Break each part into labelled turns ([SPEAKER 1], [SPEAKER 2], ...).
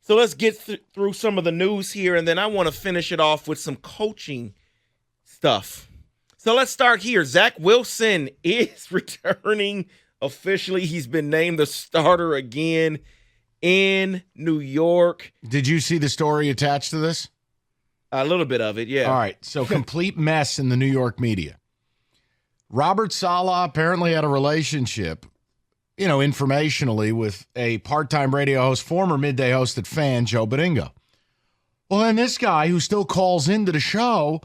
[SPEAKER 1] So let's get through some of the news here, and then I want to finish it off with some coaching stuff. So let's start here. Zach Wilson is returning officially. He's been named the starter again in New York.
[SPEAKER 2] Did you see the story attached to this?
[SPEAKER 1] A little bit of it, yeah.
[SPEAKER 2] All right, so complete mess in the New York media. Robert Saleh apparently had a relationship, informationally with a part-time radio host, former midday host at Fan, Joe Badingo. Well, then this guy who still calls into the show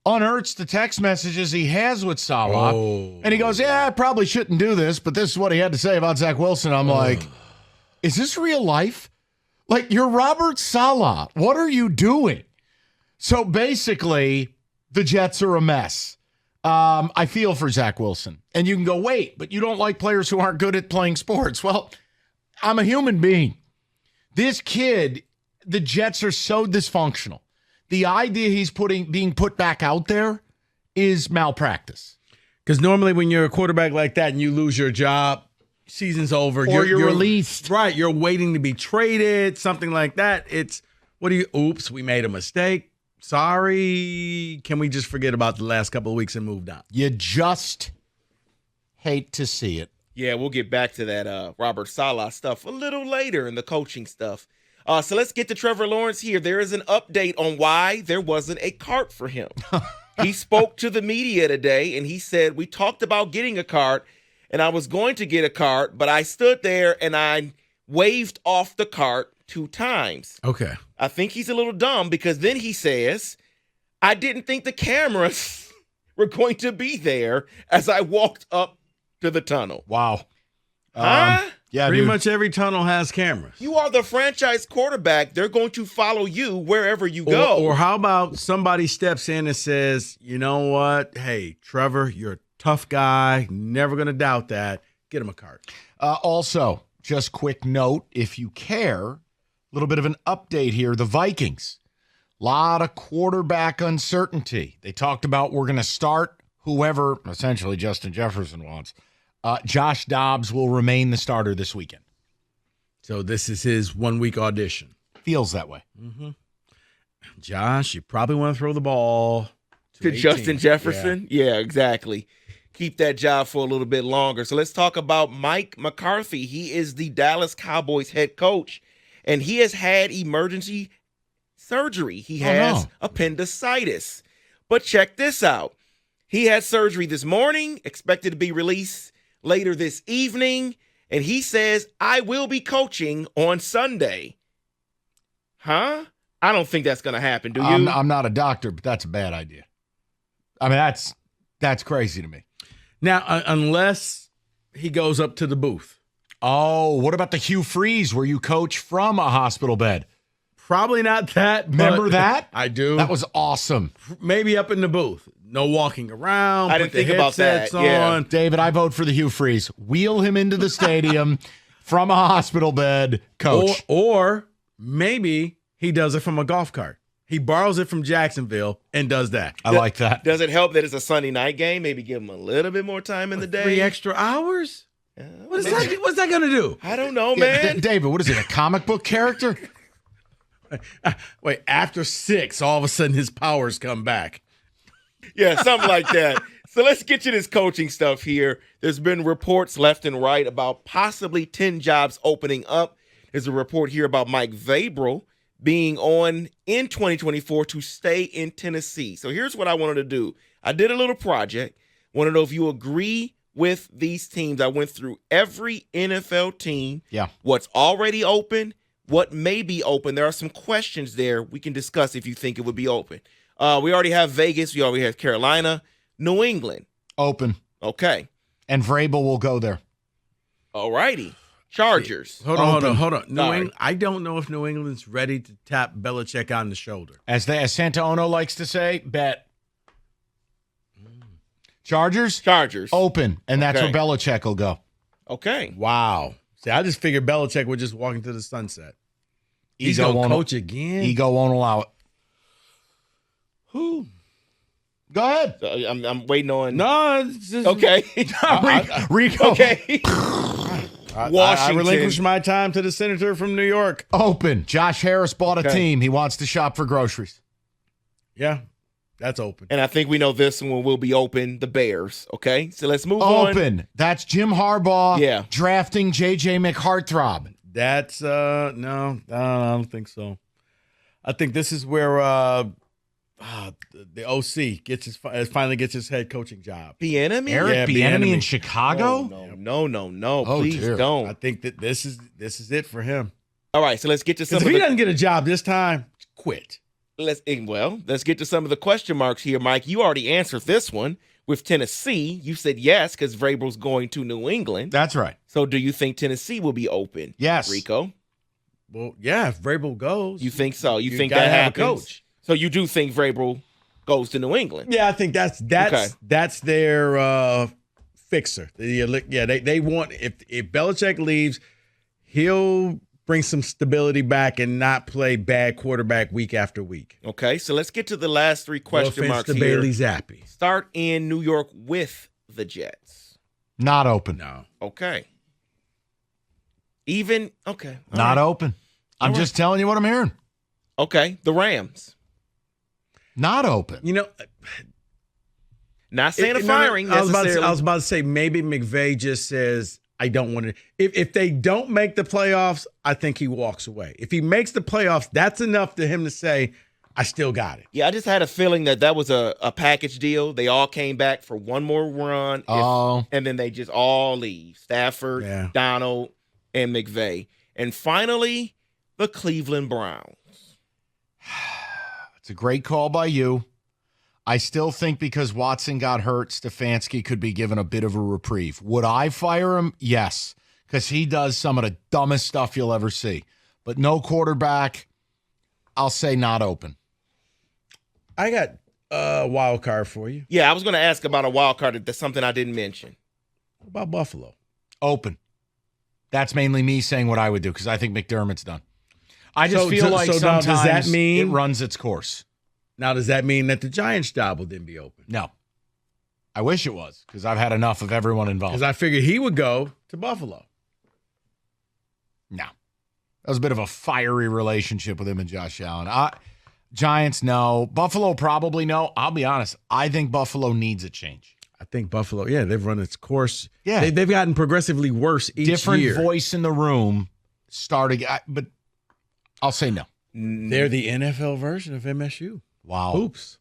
[SPEAKER 2] unearths the text messages he has with Saleh, and he goes, I probably shouldn't do this, but this is what he had to say about Zach Wilson. I'm like, is this real life? Like, you're Robert Saleh. What are you doing? So basically, the Jets are a mess. I feel for Zach Wilson. And you can go, wait, but you don't like players who aren't good at playing sports. Well, I'm a human being. This kid, the Jets are so dysfunctional. The idea he's being put back out there is malpractice.
[SPEAKER 3] Because normally when you're a quarterback like that and you lose your job, season's over.
[SPEAKER 2] Or you're released.
[SPEAKER 3] Right. You're waiting to be traded, something like that. Oops, we made a mistake. Sorry. Can we just forget about the last couple of weeks and move on?
[SPEAKER 2] You just hate to see it.
[SPEAKER 1] Yeah, we'll get back to that Robert Saleh stuff a little later in the coaching stuff. So let's get to Trevor Lawrence here. There is an update on why there wasn't a cart for him. He spoke to the media today, and he said, we talked about getting a cart, and I was going to get a cart, but I stood there and I waved off the cart 2 times.
[SPEAKER 3] Okay.
[SPEAKER 1] I think he's a little dumb because then he says, I didn't think the cameras were going to be there as I walked up to the tunnel.
[SPEAKER 2] Wow.
[SPEAKER 1] Huh?
[SPEAKER 2] Yeah,
[SPEAKER 3] Pretty
[SPEAKER 2] dude.
[SPEAKER 3] much every tunnel has cameras.
[SPEAKER 1] You are the franchise quarterback. They're going to follow you wherever you go.
[SPEAKER 3] Or how about somebody steps in and says, you know what? Hey, Trevor, you're a tough guy. Never going to doubt that. Get him a cart.
[SPEAKER 2] Also, just quick note, if you care, a little bit of an update here. The Vikings, a lot of quarterback uncertainty. They talked about we're going to start whoever, essentially Justin Jefferson wants. Josh Dobbs will remain the starter this weekend.
[SPEAKER 3] So this is his 1-week audition.
[SPEAKER 2] Feels that way.
[SPEAKER 3] Mm-hmm. Josh, you probably want to throw the ball
[SPEAKER 1] to Justin Jefferson? Yeah, exactly. Keep that job for a little bit longer. So let's talk about Mike McCarthy. He is the Dallas Cowboys head coach, and he has had emergency surgery. He has appendicitis. But check this out. He had surgery this morning, expected to be released later this evening, and he says, I will be coaching on Sunday. Huh? I don't think that's going to happen, do you?
[SPEAKER 2] I'm not a doctor, but that's a bad idea. I mean, that's crazy to me.
[SPEAKER 3] Now, unless he goes up to the booth.
[SPEAKER 2] Oh, what about the Hugh Freeze where you coach from a hospital bed?
[SPEAKER 3] Probably not that.
[SPEAKER 2] Remember that?
[SPEAKER 3] I do.
[SPEAKER 2] That was awesome.
[SPEAKER 3] Maybe up in the booth. No walking around.
[SPEAKER 1] I didn't think about that.
[SPEAKER 2] Yeah. David, I vote for the Hugh Freeze. Wheel him into the stadium from a hospital bed, coach.
[SPEAKER 3] Or maybe he does it from a golf cart. He borrows it from Jacksonville and does that.
[SPEAKER 2] I like that.
[SPEAKER 1] Does it help that it's a Sunday night game? Maybe give him a little bit more time in the day.
[SPEAKER 3] 3 extra hours? What's that going to do?
[SPEAKER 1] I don't know, man.
[SPEAKER 2] David, what is it, a comic book character?
[SPEAKER 3] Wait, after 6, all of a sudden his powers come back.
[SPEAKER 1] Yeah, something like that. So let's get you this coaching stuff here. There's been reports left and right about possibly 10 jobs opening up. There's a report here about Mike Vrabel being on in 2024 to stay in Tennessee. So here's what I wanted to do. I did a little project. Want to know if you agree with these teams. I went through every NFL team.
[SPEAKER 2] Yeah.
[SPEAKER 1] What's already open, what may be open. There are some questions there we can discuss if you think it would be open. We already have Vegas. We already have Carolina. New England.
[SPEAKER 2] Open.
[SPEAKER 1] Okay.
[SPEAKER 2] And Vrabel will go there.
[SPEAKER 1] All righty. Chargers.
[SPEAKER 3] Hold on. I don't know if New England's ready to tap Belichick on the shoulder.
[SPEAKER 2] As Santa Ono likes to say, bet. Chargers? Open. And that's where Belichick will go.
[SPEAKER 1] Okay.
[SPEAKER 3] Wow. See, I just figured Belichick would just walk into the sunset. He's
[SPEAKER 2] Ego
[SPEAKER 3] going to
[SPEAKER 2] won't-
[SPEAKER 3] coach again?
[SPEAKER 2] Ego won't allow it.
[SPEAKER 3] Who?
[SPEAKER 2] Go ahead.
[SPEAKER 1] So I'm waiting on.
[SPEAKER 3] No, it's just,
[SPEAKER 1] Okay.
[SPEAKER 2] Rico.
[SPEAKER 1] Okay.
[SPEAKER 3] I
[SPEAKER 1] Washington.
[SPEAKER 3] relinquish my time to the senator from New York.
[SPEAKER 2] Open. Josh Harris bought a
[SPEAKER 1] Okay.
[SPEAKER 2] team. He wants to shop for groceries.
[SPEAKER 3] Yeah, that's open.
[SPEAKER 1] And I think we know this one will be open. The Bears. Okay, so let's move on.
[SPEAKER 2] Open. That's Jim Harbaugh
[SPEAKER 1] Yeah.
[SPEAKER 2] drafting J.J. McHeartthrob.
[SPEAKER 3] That's no, I don't think so. I think this is where the OC finally gets his head coaching job.
[SPEAKER 1] Bieniemy?
[SPEAKER 2] Eric
[SPEAKER 3] Yeah,
[SPEAKER 2] Bieniemy in
[SPEAKER 3] Bieniemy.
[SPEAKER 2] Chicago?
[SPEAKER 1] No.
[SPEAKER 2] Oh,
[SPEAKER 1] Please
[SPEAKER 2] dear.
[SPEAKER 1] don't.
[SPEAKER 3] I think that this is it for him.
[SPEAKER 1] All right, so let's get to some
[SPEAKER 3] Because
[SPEAKER 1] of
[SPEAKER 3] if he
[SPEAKER 1] the
[SPEAKER 3] doesn't get a job this time, quit.
[SPEAKER 1] let's get to some of the question marks here, Mike. You already answered this one with Tennessee. You said yes because Vrabel's going to New England.
[SPEAKER 2] That's right.
[SPEAKER 1] So do you think Tennessee will be open?
[SPEAKER 2] Yes.
[SPEAKER 1] Rico?
[SPEAKER 3] Well, yeah, if Vrabel goes,
[SPEAKER 1] You think so? You think
[SPEAKER 3] gotta
[SPEAKER 1] that
[SPEAKER 3] have
[SPEAKER 1] happens?
[SPEAKER 3] a coach.
[SPEAKER 1] So you do think Vrabel goes to New England?
[SPEAKER 3] Yeah, I think that's
[SPEAKER 1] Okay.
[SPEAKER 3] their fixer. They want if Belichick leaves, he'll bring some stability back and not play bad quarterback week after week.
[SPEAKER 1] Okay, so let's get to the last three
[SPEAKER 3] No
[SPEAKER 1] question
[SPEAKER 3] offense
[SPEAKER 1] marks
[SPEAKER 3] to
[SPEAKER 1] here.
[SPEAKER 3] Bailey Zappi.
[SPEAKER 1] Start in New York with the Jets.
[SPEAKER 2] Not open.
[SPEAKER 3] No.
[SPEAKER 1] Okay. Even okay. all
[SPEAKER 2] Not
[SPEAKER 1] right.
[SPEAKER 2] open. I'm
[SPEAKER 1] All right.
[SPEAKER 2] just telling you what I'm hearing.
[SPEAKER 1] Okay. The Rams.
[SPEAKER 2] Not open.
[SPEAKER 3] You know,
[SPEAKER 1] Not saying a
[SPEAKER 3] no,
[SPEAKER 1] firing
[SPEAKER 3] I was
[SPEAKER 1] necessarily.
[SPEAKER 3] about to say maybe McVay just says I don't want to. If they don't make the playoffs, I think he walks away. If he makes the playoffs, that's enough to him to say I still got it.
[SPEAKER 1] Yeah, I just had a feeling that was a package deal. They all came back for one more run, and then they just all leave. Stafford,
[SPEAKER 3] Yeah.
[SPEAKER 1] Donald, and McVay. And finally, the Cleveland Browns.
[SPEAKER 2] It's a great call by you. I still think because Watson got hurt, Stefanski could be given a bit of a reprieve. Would I fire him? Yes, because he does some of the dumbest stuff you'll ever see. But no quarterback, I'll say not open.
[SPEAKER 3] I got a wild card for you.
[SPEAKER 1] Yeah, I was going to ask about a wild card. That's something I didn't mention.
[SPEAKER 3] What about Buffalo?
[SPEAKER 2] Open. That's mainly me saying what I would do because I think McDermott's done. I just feel like
[SPEAKER 3] now
[SPEAKER 2] sometimes
[SPEAKER 3] does that mean
[SPEAKER 2] it runs its course.
[SPEAKER 3] Now, does that mean that the Giants' job will then be open?
[SPEAKER 2] No. I wish it was because I've had enough of everyone involved.
[SPEAKER 3] Because I figured he would go to Buffalo.
[SPEAKER 2] No. That was a bit of a fiery relationship with him and Josh Allen. Giants, no. Buffalo, probably no. I'll be honest. I think Buffalo needs a change.
[SPEAKER 3] I think Buffalo, they've run its course.
[SPEAKER 2] Yeah.
[SPEAKER 3] They've gotten progressively worse each
[SPEAKER 2] Different
[SPEAKER 3] year.
[SPEAKER 2] voice in the room starting, but I'll say no.
[SPEAKER 3] They're the NFL version of MSU.
[SPEAKER 2] Wow.
[SPEAKER 3] Oops.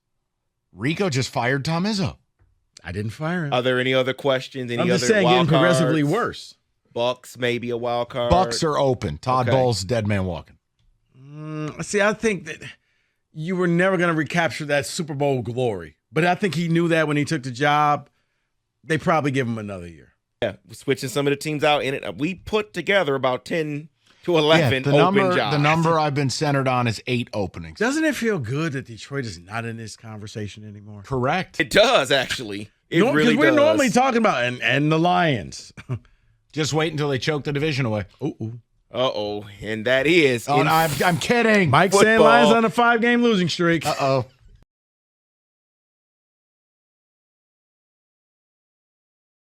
[SPEAKER 2] Rico just fired Tom Izzo.
[SPEAKER 3] I didn't fire him.
[SPEAKER 1] Are there any other questions? Any
[SPEAKER 3] I'm
[SPEAKER 1] other
[SPEAKER 3] just saying,
[SPEAKER 1] wild
[SPEAKER 3] getting progressively
[SPEAKER 1] cards?
[SPEAKER 3] worse.
[SPEAKER 1] Bucks, maybe a wild card.
[SPEAKER 2] Bucks are open. Todd
[SPEAKER 1] Okay.
[SPEAKER 2] Bowles, dead man walking.
[SPEAKER 3] See, I think that you were never going to recapture that Super Bowl glory. But I think he knew that when he took the job. They probably give him another year.
[SPEAKER 1] Yeah, we're switching some of the teams out in it. We put together about 10 to 11
[SPEAKER 2] the
[SPEAKER 1] open
[SPEAKER 2] number,
[SPEAKER 1] jobs.
[SPEAKER 2] the number I've been centered on is 8 openings.
[SPEAKER 3] Doesn't it feel good that Detroit is not in this conversation anymore?
[SPEAKER 2] Correct.
[SPEAKER 1] It does, actually. It
[SPEAKER 3] No,
[SPEAKER 1] really
[SPEAKER 3] we're
[SPEAKER 1] does.
[SPEAKER 3] normally talking about and the Lions.
[SPEAKER 2] Just wait until they choke the division away.
[SPEAKER 3] Ooh.
[SPEAKER 1] Uh-oh. And that is
[SPEAKER 2] Oh,
[SPEAKER 1] in
[SPEAKER 2] I'm kidding.
[SPEAKER 3] Mike saying
[SPEAKER 1] Football.
[SPEAKER 3] Lions on a 5-game losing streak.
[SPEAKER 2] Uh-oh.